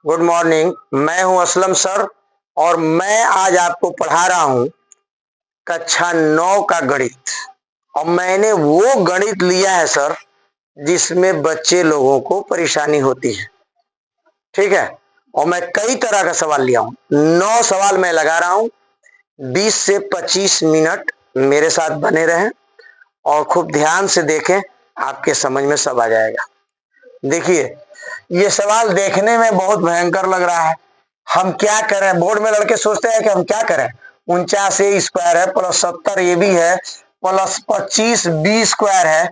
Good morning. मैं हूं Aslam sir और मैं आज आपको पढ़ा रहा हूं कक्षा 9 का गणित। और मैंने वो गणित लिया है सर जिसमें बच्चे लोगों को परेशानी होती है, ठीक है। और मैं कई तरह का सवाल लिया हूं। 9 सवाल मैं लगा रहा हूं। 20 से 25 मिनट मेरे साथ बने रहें और खूब ध्यान से देखें, आपके समझ में सब आ जाएगा। देखिए, ये सवाल देखने में बहुत भयंकर लग रहा है। हम क्या करें? बोर्ड में लड़के सोचते हैं कि हम क्या करें। 49 A² है प्लस 70 AB है प्लस 25B² है।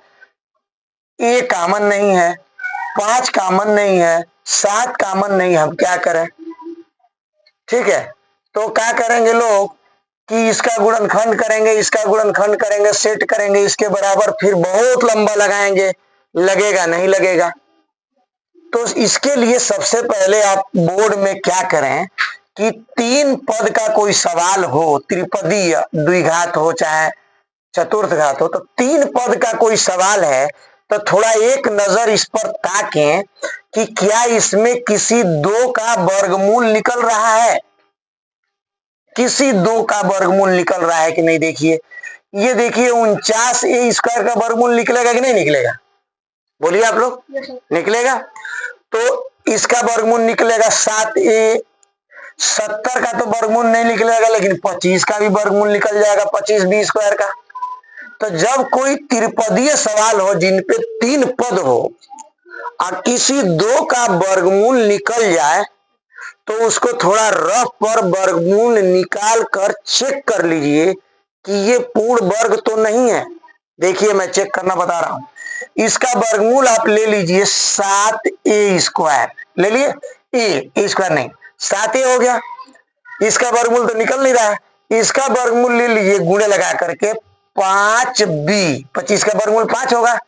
ए कॉमन नहीं है, 5 कॉमन नहीं है, 7 कॉमन नहीं है। हम क्या करें? ठीक है, तो क्या करेंगे लोग कि इसका गुणनखंड करेंगे, इसका गुणनखंड करेंगे, सेट करेंगे इसके बराबर, फिर बहुत लंबा लगाएंगे। लगेगा नहीं लगेगा। तो इसके लिए सबसे पहले आप बोर्ड में क्या करें कि 3 पद का कोई सवाल हो, त्रिपदी द्विघात हो चाहे चतुर्थ घात हो, तो 3 पद का कोई सवाल है तो थोड़ा एक नजर इस पर ताकें कि क्या इसमें किसी 2 का वर्गमूल निकल रहा है, किसी 2 का वर्गमूल निकल रहा है कि नहीं। देखिए, ये देखिए 49A² का वर्गमूल निकलेगा कि नहीं निकलेगा? बोलिए आप लोग। निकलेगा। तो इसका वर्गमूल निकलेगा 7A। 70 का तो वर्गमूल नहीं निकलेगा, लेकिन 25 का भी वर्गमूल निकल जाएगा, 25B² का। तो जब कोई त्रिपदीय सवाल हो जिनपे 3 पद हो और किसी 2 का वर्गमूल निकल जाए तो उसको थोड़ा रफ पर वर्गमूल निकाल कर चेक कर लीजिए कि ये पूर्ण वर्ग तो नहीं है। देखिए, मैं चेक करना बता रहा हूं। इसका वर्गमूल आप ले लीजिए 7A²। ले लिए, A² नहीं, 7A हो गया। इसका वर्गमूल तो निकल नहीं रहा है, इसका वर्गमूल ले लीजिए गुणे लगा करके 5B। 25 का वर्गमूल 5 होगा,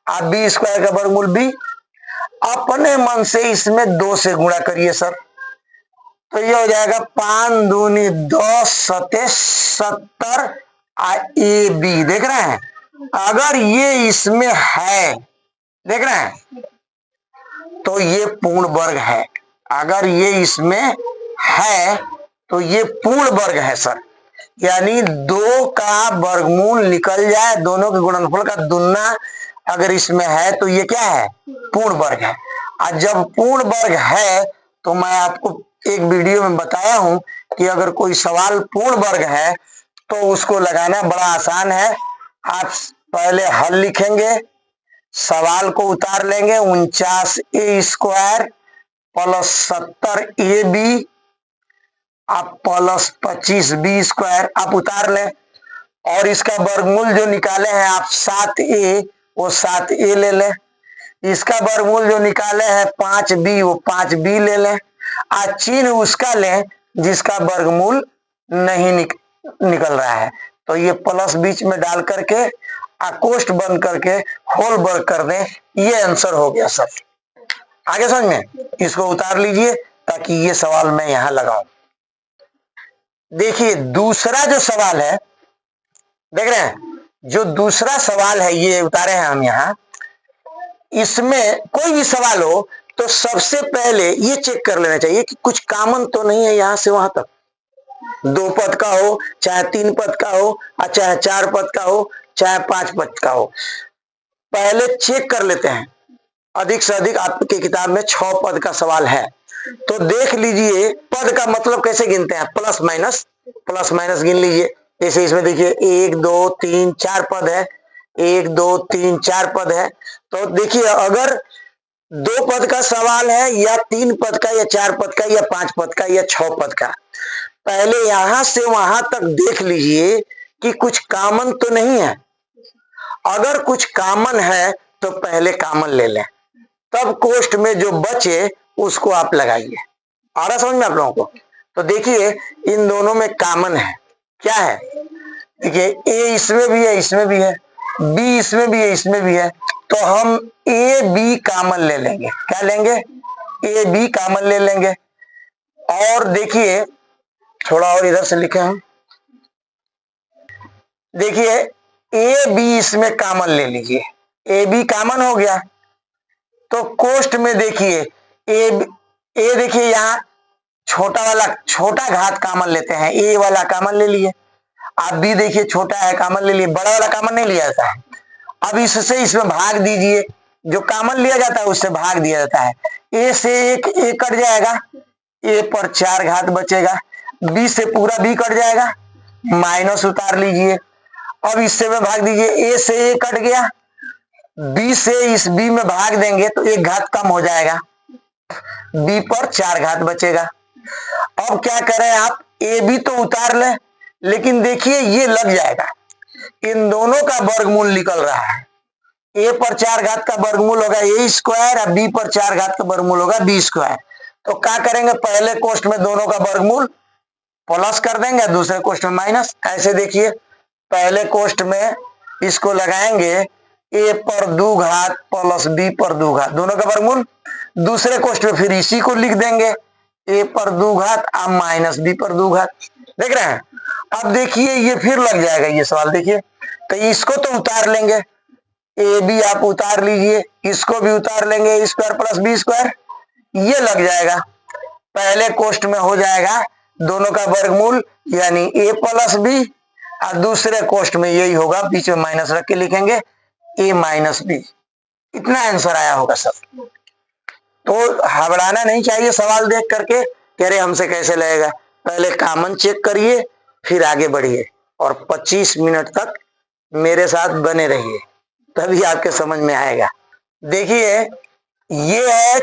आप B² का वर्गमूल B। अपने मन से इसमें 2 से गुणा करिए सर, तो ये हो जाएगा 5 दूनी 10 सते 70 AB। देख रहे हैं? अगर ये इसमें है, देख रहे हैं, तो ये पूर्ण वर्ग है। अगर ये इसमें है तो ये पूर्ण वर्ग है सर। यानी 2 का वर्गमूल निकल जाए, दोनों के गुणनफल का दुगना अगर इसमें है तो ये क्या है? पूर्ण वर्ग है। और जब पूर्ण वर्ग है तो मैं आपको एक वीडियो में बताया हूं कि अगर कोई सवाल पूर्ण वर्ग है तो उसको लगाना बड़ा आसान है। आप पहले हल लिखेंगे, सवाल को उतार लेंगे, 49A² प्लस 70AB आप प्लस 25B² आप उतार लें, और इसका वर्गमूल जो निकाले हैं आप 7A, वो 7A ले लें। इसका वर्गमूल जो निकाले हैं 5B, वो 5B ले लें। आज चिन्ह उसका लें जिसका वर्गमूल नहीं निकल रहा है। तो ये प्लस बीच में डाल करके कोष्ठ बंद करके होल वर्ग कर दें, ये आंसर हो गया सर। आगे समझ में? इसको उतार लीजिए ताकि ये सवाल मैं यहां लगाऊं। देखिए, दूसरा जो सवाल है, देख रहे हैं, जो दूसरा सवाल है ये उतारे हैं हम यहां। इसमें कोई भी सवाल हो तो सबसे पहले ये चेक कर लेना चाहिए कि कुछ कॉमन तो नहीं है यहां से वहां तक। 2 पद का हो, चाहे 3 पद का हो, और चाहे 4 पद का हो, चाहे 5 पद का हो, पहले चेक कर लेते हैं। अधिक से अधिक आपकी किताब में 6 पद का सवाल है तो देख लीजिए। पद का मतलब कैसे गिनते हैं? प्लस माइनस, प्लस माइनस गिन लीजिए। जैसे इसमें देखिए 1 2 3 4 पद है, 1 2 3 4 पद है। तो देखिए, अगर 2 पद का सवाल है या 3 पद का या 4 पद का या 5 पद का या 6 पद का, पहले यहां से वहां तक देख लीजिए कि कुछ कॉमन तो नहीं है। अगर कुछ कॉमन है तो पहले कॉमन ले लें, तब कोष्ठ में जो बचे उसको आप लगाइए। आ रहा समझ में आप लोगों को? तो देखिए, इन दोनों में कॉमन है, क्या है? देखिए, ए इसमें भी है, इसमें भी है, बी इसमें भी है, इसमें भी है, तो हम ए बी कॉमन ले लेंगे। क्या लेंगे? ए बी कॉमन ले लेंगे। और देखिए, थोड़ा और इधर से लिखे हम, देखिए ए बी इसमें कॉमन ले लीजिए, ए बी कॉमन हो गया। तो कोष्ठ में देखिए ए देखिए यहाँ छोटा वाला छोटा घात कॉमन लेते हैं, ए वाला कॉमन ले लिए। आप बी देखिए छोटा है कॉमन ले लिए, बड़ा वाला कॉमन नहीं लिया जाता है। अब इससे इसमें भाग दीजिए, जो कॉमन लिया जाता है उससे भाग दिया जाता है। ए से एक ए कट जाएगा, ए पर 4 घात बचेगा। बी से पूरा बी कट जाएगा, माइनस उतार लीजिए। अब इससे में भाग दीजिए, ए से ए कट गया, बी से इस बी में भाग देंगे तो 1 घात कम हो जाएगा, बी पर 4 घात बचेगा। अब क्या करें आप, ए बी तो उतार लें, लेकिन देखिए ये लग जाएगा, इन दोनों का वर्गमूल निकल रहा है। ए पर 4 घात का वर्गमूल होगा ए स्क्वायर और बी पर 4 घात का वर्गमूल होगा बी स्क्वायर। तो क्या करेंगे, पहले कोष्ठ में दोनों का वर्गमूल प्लस कर देंगे, दूसरे कोष्ठ में माइनस। ऐसे देखिए, पहले कोष्ठ में इसको लगाएंगे ए पर 2 घात प्लस बी पर 2 घात, दोनों का वर्गमूल। दूसरे कोष्ठ में फिर इसी को लिख देंगे, ए पर 2 घात अब माइनस बी पर 2 घात। देख रहे हैं, अब देखिए ये फिर लग जाएगा ये सवाल। देखिए तो इसको तो उतार लेंगे, ए बी आप उतार लीजिए, इसको भी उतार लेंगे, ए स्क्वायर प्लस बी स्क्वायर, ये लग जाएगा। पहले कोष्ठ में हो जाएगा दोनों का वर्गमूल यानी ए प्लस बी, और दूसरे कोष्ठ में यही होगा, बीच में माइनस रख के लिखेंगे ए माइनस बी। इतना आंसर आया होगा सब। तो घबराना नहीं चाहिए सवाल देख करके कह रहे हमसे कैसे लगेगा, पहले कॉमन चेक करिए फिर आगे बढ़िए, और 25 मिनट तक मेरे साथ बने रहिए, तभी आपके समझ में आएगा। देखिए ये है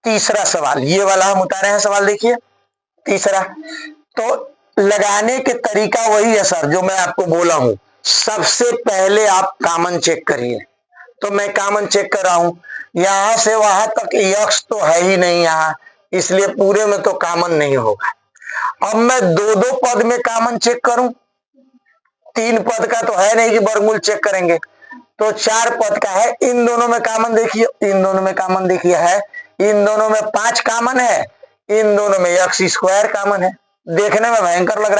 तीसरा सवाल, ये वाला हम उतारे हैं सवाल। देखिए तीसरा, तो लगाने के तरीका वही है सर जो मैं आपको बोला हूं, सबसे पहले आप कॉमन चेक करिए। तो मैं कॉमन चेक कर रहा हूं, यहां से वहां तक यक्स तो है ही नहीं यहाँ, इसलिए पूरे में तो कॉमन नहीं होगा। अब मैं 2-2 पद में कॉमन चेक करूं, 3 पद का तो है नहीं कि वर्गमूल चेक करेंगे, तो 4 पद का है। इन दोनों में कॉमन देखिए, इन दोनों में कॉमन देखिए है, इन दोनों में 5 कॉमन है, इन दोनों में एक्स स्क्वायर कॉमन है। देखने में भयंकर लग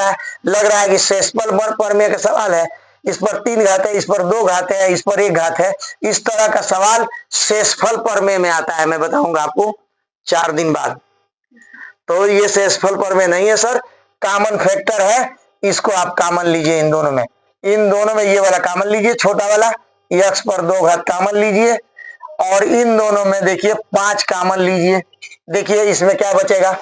रहा है कि शेषफल वर्ग प्रमेय का सवाल है, इस पर 3 घात है, इस पर 2 घात है, इस पर 1 घात है। इस तरह का सवाल शेषफल प्रमेय में आता है, मैं बताऊंगा आपको 4 दिन बाद। तो ये शेषफल प्रमेय नहीं है सर, कॉमन फैक्टर है, इसको आप कॉमन लीजिए। इन दोनों में ये वाला कॉमन लीजिए, छोटा वाला एक्स पर 2 घात कॉमन लीजिए, और इन दोनों में देखिए 5 कॉमन लीजिए। देखिए इसमें क्या बचेगा,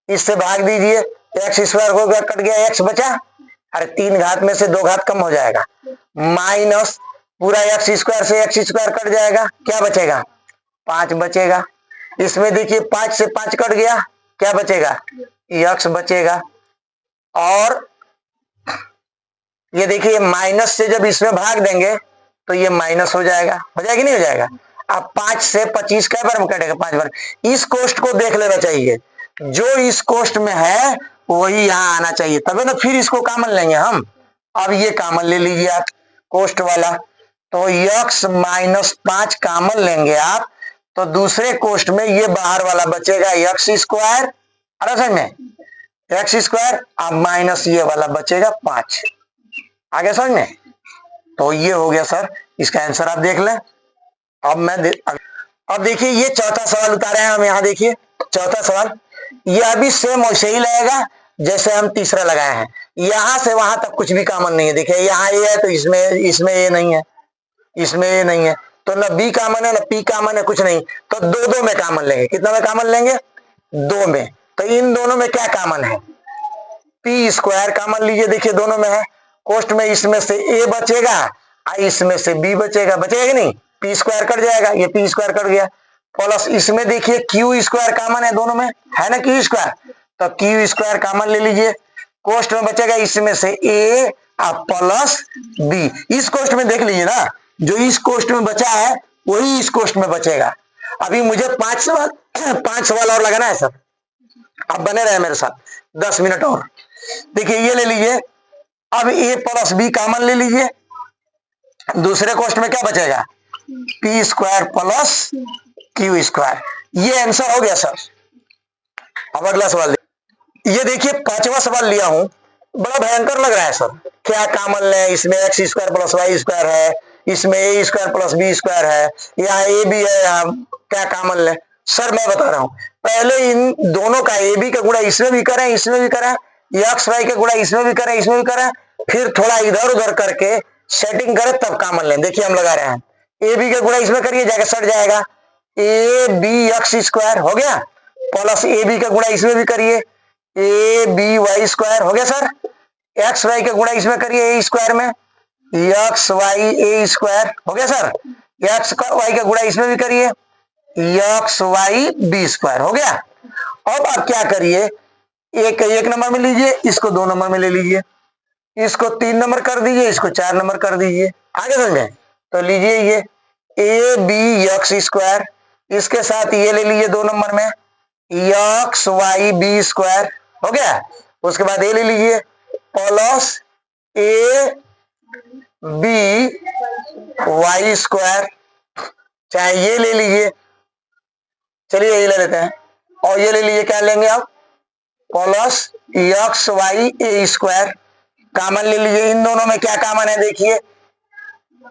इससे भाग दीजिए, एक्स स्क्वायर हो गया, कट गया, एक्स बचा, अरे 3 घात में से 2 घात कम हो जाएगा, माइनस पूरा एक्स स्क्वायर से एक्स स्क्वायर कट जाएगा, क्या बचेगा 5 बचेगा। इसमें देखिए 5 से 5 कट गया, क्या बचेगा एक्स बचेगा। और ये देखिए माइनस से जब इसमें भाग देंगे तो ये माइनस हो जाएगा, नहीं हो जाएगा। अब 5 से 25 कै बार में कटेगा, 5 बार। इस कोष्ठ को देख लेना चाहिए, जो इस कोष्ठ में है वही यहाँ आना चाहिए, तभी ना फिर इसको कॉमन लेंगे हम। अब ये कॉमन ले लीजिए आप कोष्ठ वाला, तो x माइनस 5 कॉमन लेंगे आप, तो दूसरे कोष्ठ में ये बाहर वाला बचेगा एक्स स्क्वायर, अरे समझ में एक्स स्क्वायर, अब माइनस ये वाला बचेगा 5, आगे समझ में। तो ये हो गया सर, इसका आंसर आप देख लें। अब देखिए ये चौथा सवाल उतारे हैं हम, यहाँ देखिए चौथा सवाल, ये अभी सेम वैसे ही लगेगा जैसे हम तीसरा लगाए हैं। यहां से वहां तक कुछ भी कॉमन नहीं है। देखिए यहाँ ए है तो इसमें ए नहीं है, इसमें ए नहीं है, तो ना बी कॉमन है ना पी कॉमन है, कुछ नहीं, तो 2-2 में कॉमन लेंगे। कितना में कॉमन लेंगे, 2 में। तो इन दोनों में क्या कॉमन है, पी स्क्वायर कॉमन लीजिए, देखिए दोनों में है। कोष्ठ में इसमें से ए बचेगा और इसमें से बी बचेगा कि नहीं, पी स्क्वायर कट जाएगा, ये पी स्क्वायर कट गया, प्लस इसमें देखिए क्यू स्क्वायर कॉमन है, दोनों में है ना क्यू स्क्वायर, तो क्यू स्क्वायर कॉमन ले लीजिए। कोष्ठ में बचेगा इसमें से ए प्लस बी, इस कोष्ठ में देख लीजिए ना, जो इस कोष्ठ में बचा है वही इस कोष्ठ में बचेगा। अभी मुझे 5 सवाल और लगाना है सर, आप बने रहे मेरे साथ 10 मिनट और। देखिए ये ले लीजिए, अब ए प्लस बी कॉमन ले लीजिए, दूसरे कोष्ठ में क्या बचेगा, P square plus Q square, ये आंसर हो गया सर। अब अगला सवाल ये देखिए 5वां सवाल लिया हूं, बड़ा भयंकर लग रहा है सर, क्या कॉमन ले, इसमें x square plus y square है, इसमें a square plus b square है, यहाँ ए भी है, यहाँ क्या कॉमन ले। सर मैं बता रहा हूं, पहले इन दोनों का ए बी का गुणा इसमें भी करें, इसमें भी करें, एक्स वाई का गुणा इसमें भी करें, इसमें भी करें, फिर थोड़ा इधर उधर करके सेटिंग करें तब कॉमन लें। देखिए हम लगा रहे हैं, ए बी का गुणा इसमें करिए, जाकर सट जाएगा, ए बी एक्स स्क्वायर हो गया, प्लस ए बी का गुणा इसमें भी करिए, ए बी वाई स्क्वायर हो गया सर। एक्स वाई का गुणा इसमें करिए ए स्क्वायर में, एक्स वाई ए स्क्वायर हो गया सर। एक्स वाई का गुणा इसमें भी करिए, एक्स वाई बी स्क्वायर हो गया। अब आप क्या करिए, एक नंबर में लीजिए, इसको 2 नंबर में ले लीजिए, इसको 3 नंबर कर दीजिए, इसको 4 नंबर कर दीजिए। आगे समझे? तो लीजिए ये ए बी एक्स स्क्वायर, इसके साथ ये ले लीजिए 2 नंबर में, एक्स वाई बी स्क्वायर हो गया। उसके बाद ये ले लीजिए plus a b y square, चाहे ये ले लीजिए, चलिए ये ले लेते हैं, और ये ले लीजिए, क्या लेंगे आप, प्लस एक्स वाई ए स्क्वायर, कॉमन ले लीजिए। इन दोनों में क्या कॉमन है, देखिए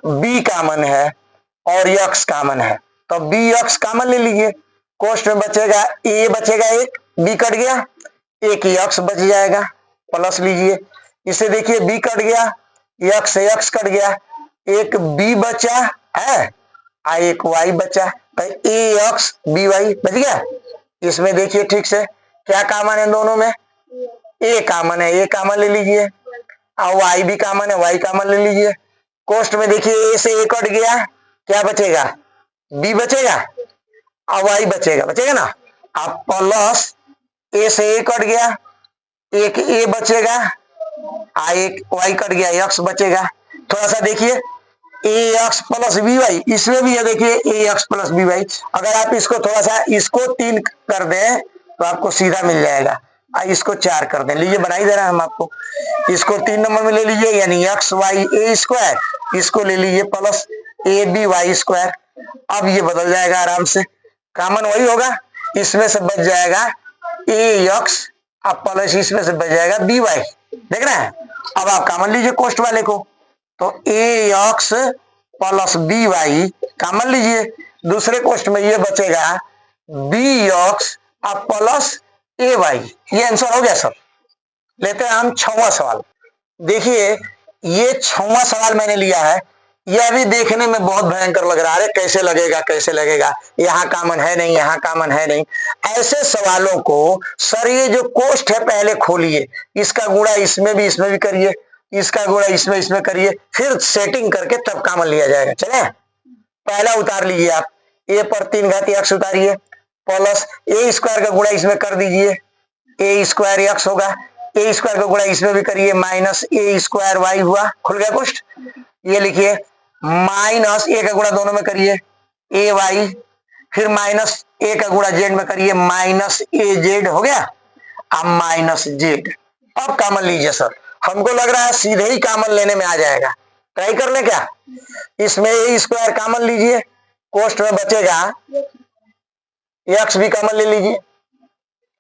बी कॉमन है और एक्स कॉमन है, तो बी एक्स कॉमन ले लीजिए। कोष्ट में बचेगा ए बचेगा, एक बी कट गया, एक एक्स बच जाएगा, प्लस लीजिए। इसे देखिए बी कट गया, एक्स से एक्स कट गया, एक बी बचा है, एक वाई बचा, तो ए एक्स बी वाई बच गया। इसमें देखिए ठीक से क्या कॉमन है, दोनों में ए कॉमन है, ए कॉमन ले लीजिए, और वाई भी कॉमन है, वाई कॉमन ले लीजिए। कोष्ट में देखिए ए से ए कट गया, क्या बचेगा, बी बचेगा और वाई बचेगा, बचेगा ना। अब प्लस ए से ए कट गया, एक ए बचेगा, एक वाई कट गया, एक्स बचेगा। थोड़ा सा देखिए ए एक्स प्लस बी वाई, इसमें भी है देखिए ए एक्स प्लस बी वाई। अगर आप इसको थोड़ा सा इसको 3 कर दें तो आपको सीधा मिल जाएगा, इसको 4 कर दें, लीजिए बना ही दे रहे हैं हम आपको। इसको 3 नंबर में ले लीजिए, यानी एक्स वाई ए स्क्वायर, इसको ले लीजिए plus a b y square. अब ये बदल जाएगा आराम से, कॉमन वही होगा, इसमें से बच जाएगा ए एक्स, अब प्लस इसमें से बच जाएगा बी वाई, देख रहे हैं। अब आप कॉमन लीजिए कोष्ट वाले को, तो a x plus b y common लीजिए, दूसरे कोष्ट में ये बचेगा बी एक्स अब प्लस ए वाई। ये आंसर हो गया सर। लेते हैं हम 6वां सवाल। देखिए ये 6वां सवाल मैंने लिया है, यह भी देखने में बहुत भयंकर लग रहा है, कैसे लगेगा कैसे लगेगा, यहाँ कॉमन है नहीं, यहाँ कॉमन है नहीं। ऐसे सवालों को सर ये जो कोष्ट है पहले खोलिए, इसका गुणा इसमें भी करिए, इसका गुणा इसमें करिए, फिर सेटिंग करके तब कॉमन लिया जाएगा। चले पहला उतार लीजिए आप, ए पर 3 घात एक्स उतारिए, प्लस ए स्क्वायर का गुणा इसमें कर दीजिए, ए स्क्वायर एक्स होगा, ए स्क्वायर का गुणा इसमें भी करिए, माइनस ए स्क्वायर वाई हुआ, खुल गया कोष्ट। ये लिखिए माइनस ए का गुणा दोनों में करिए ए वाई, फिर माइनस ए का गुणा जेड में करिए, माइनस ए जेड हो गया, अब माइनस जेड। अब कॉमन लीजिए सर, हमको लग रहा है सीधे ही कॉमन लेने में आ जाएगा, ट्राई कर ले क्या। इसमें ए स्क्वायर कॉमन लीजिए, कोष्ट में बचेगा एक्स भी कॉमन ले लीजिए,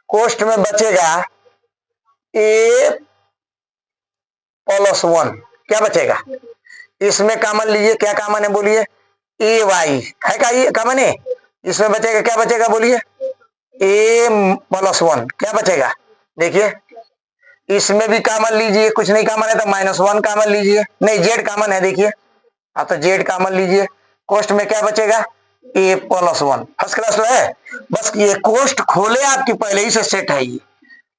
कोष्ट में बचेगा ए प्लस 1, क्या बचेगा, इसमें कॉमन लीजिए, क्या कॉमन है बोलिए, ए वाई है का, ये कॉमन है, इसमें बचेगा, क्या बचेगा बोलिए, ए प्लस 1, क्या बचेगा, देखिए इसमें भी कॉमन लीजिए, कुछ नहीं कॉमन है तो -1 कॉमन लीजिए, नहीं जेड कॉमन है देखिए, तो जेड कॉमन लीजिए, कोष्ट में क्या बचेगा, ए प्लस 1, फर्स्ट क्लास तो है। बस ये कोष्ट खोले आपकी पहले ही से सेट है, ये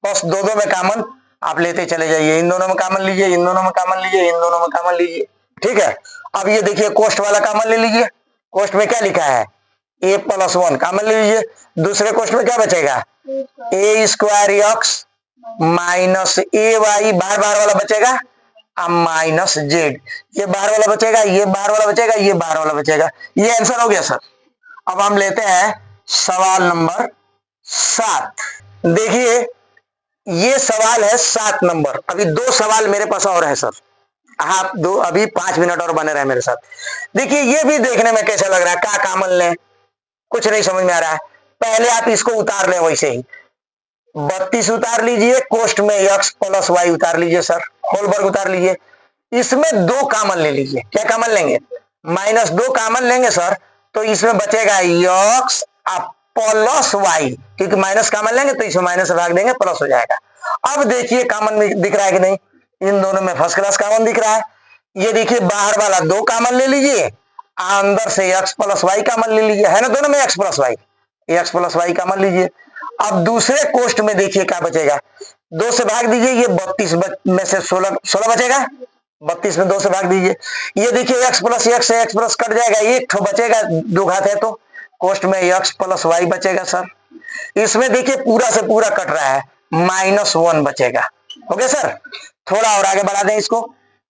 बस दो में कॉमन आप लेते चले जाइए, इन दोनों में कॉमन लीजिए, इन दोनों में कॉमन लीजिए, इन दोनों में कॉमन लीजिए, ठीक है। अब ये देखिए कोष्ट वाला कॉमन ले लीजिए, कोष्ट में क्या लिखा है, ए प्लस 1 कॉमन ले लीजिए, दूसरे कोष्ट में क्या बचेगा, ए स्क्वायर एक्स माइनस ए वाई, बार वाला बचेगा, अब माइनस जेड, ये बाहर वाला बचेगा, ये बाहर वाला बचेगा, ये बाहर वाला बचेगा, ये आंसर हो गया सर। अब हम लेते हैं सवाल नंबर 7। देखिए ये सवाल है 7 नंबर, अभी 2 सवाल मेरे पास और है सर, आप दो अभी 5 मिनट और बने रहे मेरे साथ। देखिए ये भी देखने में कैसा लग रहा है, क्या कॉमन लें, कुछ नहीं समझ में आ रहा है। पहले आप इसको उतार लें, वैसे ही 32 उतार लीजिए, कोष्ट में एक्स प्लस वाई उतार लीजिए सर, होलवर्ग उतार लीजिए, इसमें 2 कॉमन ले लीजिए, क्या कॉमन लेंगे, -2 कॉमन लेंगे सर, तो इसमें बचेगा एक्स प्लस वाई, क्योंकि माइनस कॉमन लेंगे तो इसमें माइनस भाग देंगे प्लस हो जाएगा। अब देखिए कॉमन दिख रहा है कि नहीं, इन दोनों में फर्स्ट क्लास कॉमन दिख रहा है। ये देखिए बाहर वाला 2 कॉमन ले लीजिए, अंदर से x प्लस वाई कॉमन ले लीजिए, है ना दोनों में x plus y, x plus y common लीजिए। अब दूसरे कोष्ट में देखिए क्या बचेगा, 2 से भाग दीजिए, ये 32 में से 16 बचेगा, 32 में 2 से भाग दीजिए। ये देखिए x प्लस x से x प्लस कट जाएगा, एक ठो बचेगा, 2 घात है तो कोष्ट में x प्लस वाई बचेगा सर। इसमें देखिए पूरा से पूरा कट रहा है, -1 बचेगा। हो गया सर। थोड़ा और आगे बढ़ा दें इसको,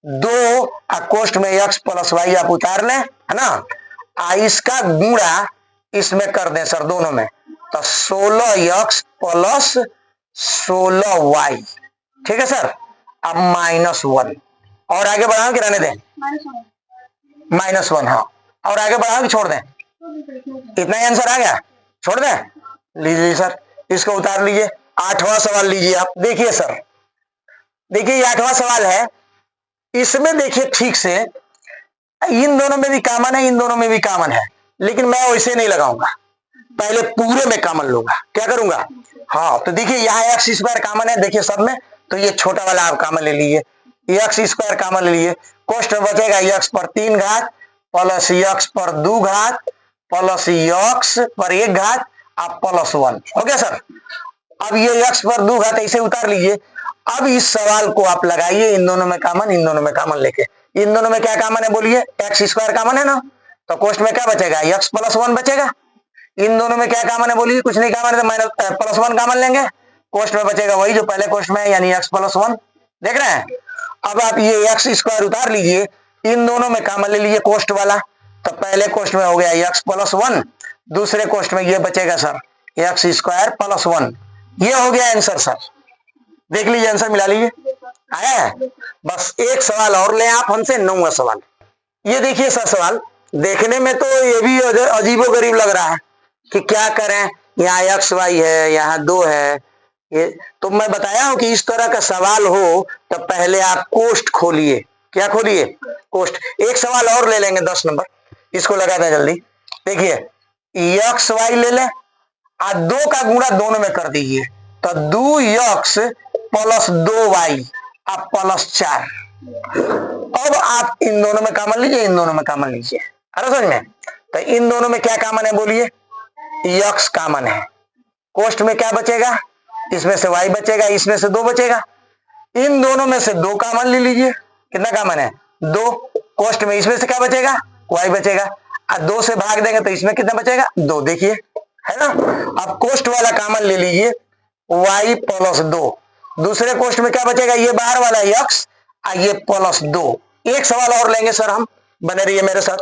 2 कोष्ट में x प्लस वाई आप उतार लें, है ना, इसका गुणा इसमें कर दें सर दोनों में, तो 16x प्लस 16y, ठीक है सर। अब -1 और आगे बढ़ाओ कि रहने दें, -1, हाँ, और आगे बढ़ाओ कि छोड़ दें, इतना ही आंसर आ गया, छोड़ दें। लीजिए सर इसको उतार लीजिए। 8वां सवाल लीजिए आप, देखिए सर, देखिए ये 8वां सवाल है। इसमें देखिए ठीक से, इन दोनों में भी कॉमन है, इन दोनों में भी कॉमन है, लेकिन मैं वैसे नहीं लगाऊंगा, पहले पूरे में कॉमन लूंगा। क्या करूंगा, हाँ, तो देखिए यहाँ एक्स स्क्वायर कॉमन है, देखिए सब में, तो ये छोटा वाला आप कॉमन ले लीजिए, एक्स स्क्वायर कॉमन ले लीजिए। कोष्ट में बचेगा एक्स पर 3 घात प्लस एक्स पर 2 घात प्लस एक्स पर 1 घात आप +1, हो गया सर। अब ये एक्स पर 2 घात ऐसे उतार लीजिए। अब इस सवाल को आप लगाइए इन दोनों में कॉमन, इन दोनों में कॉमन लेके, इन दोनों में क्या कॉमन है बोलिए, एक्स स्क्वायर कॉमन है ना, तो कोष्ट में क्या बचेगा, एक्स प्लस 1 बचेगा। इन दोनों में क्या कॉमन है बोलिए, कुछ नहीं कॉमन है, तो माइनस +1 कॉमन लेंगे, कोष्ट में बचेगा वही जो पहले कोष्ट में है, यानी एक्स प्लस 1, देख रहे हैं। अब आप ये एक्स स्क्वायर उतार लीजिए, इन दोनों में कॉमन ले लीजिए कोष्ट वाला, तो पहले कोष्ट में हो गया एक्स प्लस 1, दूसरे कोष्ट में ये बचेगा सर एक्स स्क्वायर प्लस 1, ये हो गया आंसर सर। देख लीजिए आंसर मिला लीजिए, आया है। बस एक सवाल और ले आप हमसे, 9वां सवाल। ये देखिए सर सवाल, देखने में तो ये भी अजीबो गरीब लग रहा है कि क्या करें, यहाँ एक्स वाई है, यहाँ 2 है, ये तो मैं बताया हूं कि इस तरह का सवाल हो तो पहले आप कोष्ट खोलिए। क्या खोलिए, कोष्ट। एक सवाल और ले लेंगे 10 नंबर, इसको लगा दें जल्दी। देखिए एक्स वाई ले लें, 2 का गुणा दोनों में कर दीजिए, तो 2x प्लस 2y आप +4। अब आप इन दोनों में कॉमन लीजिए, इन दोनों में कॉमन लीजिए, अरे समझ में। तो इन दोनों में क्या कॉमन है बोलिए, x कॉमन है, कोष्ट में क्या बचेगा, इसमें से y बचेगा, इसमें से 2 बचेगा। इन दोनों में से 2 कॉमन ले लीजिए, कितना कॉमन है, 2, कोष्ट में इसमें से क्या बचेगा, y बचेगा, और 2 से भाग देंगे तो इसमें कितना बचेगा, 2, देखिए, है ना। अब कोष्ट वाला कॉमन ले लीजिए, y प्लस 2, दूसरे कोष्ट में क्या बचेगा, ये बाहर वाला x, ये +2। एक सवाल और लेंगे सर हम, बने रहिए मेरे साथ।